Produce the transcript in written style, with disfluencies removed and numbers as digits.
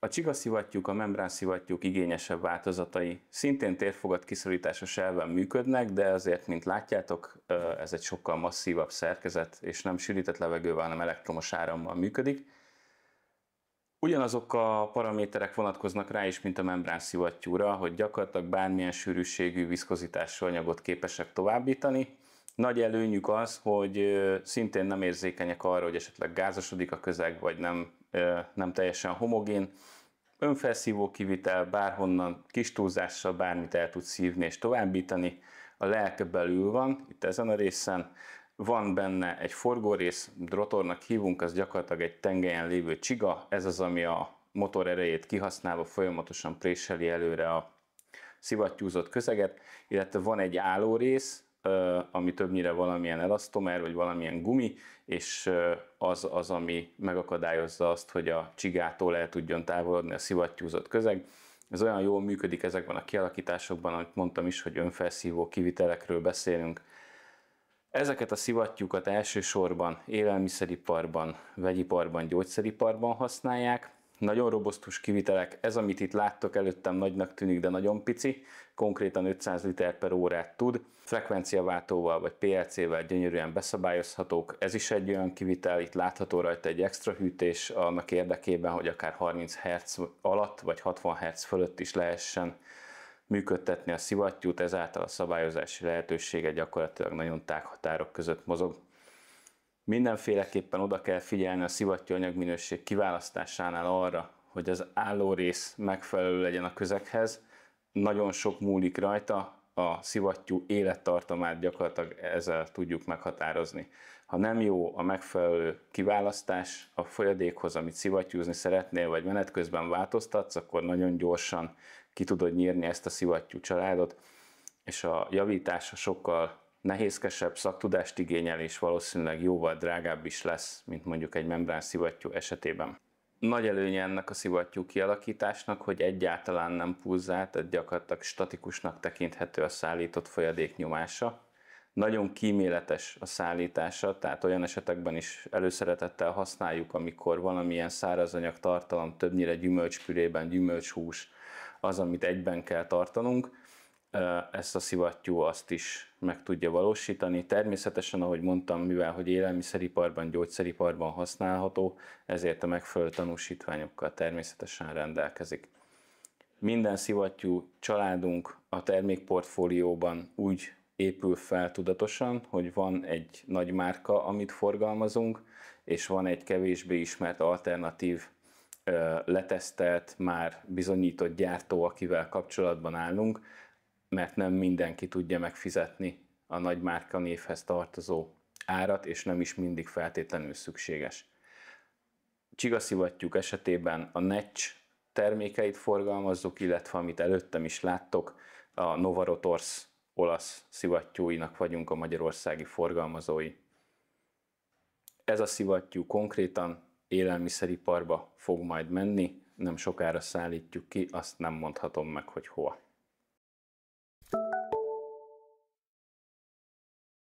A csigaszivattyúk, a membrán-szivattyúk igényesebb változatai szintén térfogat kiszorításos elven működnek, de azért, mint látjátok, ez egy sokkal masszívabb szerkezet, és nem sűrített levegővel, hanem elektromos árammal működik. Ugyanazok a paraméterek vonatkoznak rá is, mint a membrán-szivattyúra, hogy gyakorlatilag bármilyen sűrűségű viszkozitású anyagot képesek továbbítani. Nagy előnyük az, hogy szintén nem érzékenyek arra, hogy esetleg gázosodik a közeg, vagy nem teljesen homogén. Önfelszívó kivitel, bárhonnan kis túlzással bármit el tud szívni és továbbítani. A lelke belül van, itt ezen a részen. Van benne egy forgórész, rotornak hívunk, az gyakorlatilag egy tengelyen lévő csiga. Ez az, ami a motor erejét kihasználva folyamatosan préseli előre a szivattyúzott közeget, illetve van egy állórész, ami többnyire valamilyen elasztomer, vagy valamilyen gumi, és az, ami megakadályozza azt, hogy a csigától el tudjon távolodni a szivattyúzott közeg. Ez olyan jól működik ezekben a kialakításokban, amit mondtam is, hogy önfelszívó kivitelekről beszélünk. Ezeket a szivattyúkat elsősorban élelmiszeriparban, vegyiparban, gyógyszeriparban használják. Nagyon robosztus kivitelek, ez amit itt láttok előttem nagynak tűnik, de nagyon pici, konkrétan 500 liter per órát tud, frekvenciaváltóval vagy PLC-vel gyönyörűen beszabályozhatók, ez is egy olyan kivitel, itt látható rajta egy extra hűtés annak érdekében, hogy akár 30 Hz alatt vagy 60 Hz fölött is lehessen működtetni a szivattyút, ezáltal a szabályozási lehetősége gyakorlatilag nagyon tág határok között mozog. Mindenféleképpen oda kell figyelni a szivattyú anyagminőség kiválasztásánál arra, hogy az állórész megfelelő legyen a közeghez. Nagyon sok múlik rajta, a szivattyú élettartamát gyakorlatilag ezzel tudjuk meghatározni. Ha nem jó a megfelelő kiválasztás a folyadékhoz, amit szivattyúzni szeretnél, vagy menet közben változtatsz, akkor nagyon gyorsan ki tudod nyírni ezt a szivattyú családot, és a javítása sokkal nehézkesebb, szaktudást igényel, és valószínűleg jóval drágább is lesz, mint mondjuk egy membrán szivattyú esetében. Nagy előnye ennek a szivattyú kialakításnak, hogy egyáltalán nem pulzál, tehát gyakorlatilag statikusnak tekinthető a szállított folyadék nyomása. Nagyon kíméletes a szállítása, tehát olyan esetekben is előszeretettel használjuk, amikor valamilyen szárazanyag tartalom, többnyire gyümölcspürében, gyümölcshús az, amit egyben kell tartanunk. Ezt a szivattyú azt is meg tudja valósítani. Természetesen, ahogy mondtam, mivel hogy élelmiszeriparban, gyógyszeriparban használható, ezért a megfelelő tanúsítványokkal természetesen rendelkezik. Minden szivattyú családunk a termékportfólióban úgy épül fel tudatosan, hogy van egy nagy márka, amit forgalmazunk, és van egy kevésbé ismert alternatív, letesztelt, már bizonyított gyártó, akivel kapcsolatban állunk, mert nem mindenki tudja megfizetni a nagy márka névhez tartozó árat, és nem is mindig feltétlenül szükséges. Csigaszivattyúk esetében a Netsch termékeit forgalmazzuk, illetve amit előttem is láttok, a Novarotors olasz szivattyúinak vagyunk a magyarországi forgalmazói. Ez a szivattyú konkrétan élelmiszeriparba fog majd menni, nem sokára szállítjuk ki, azt nem mondhatom meg, hogy hova.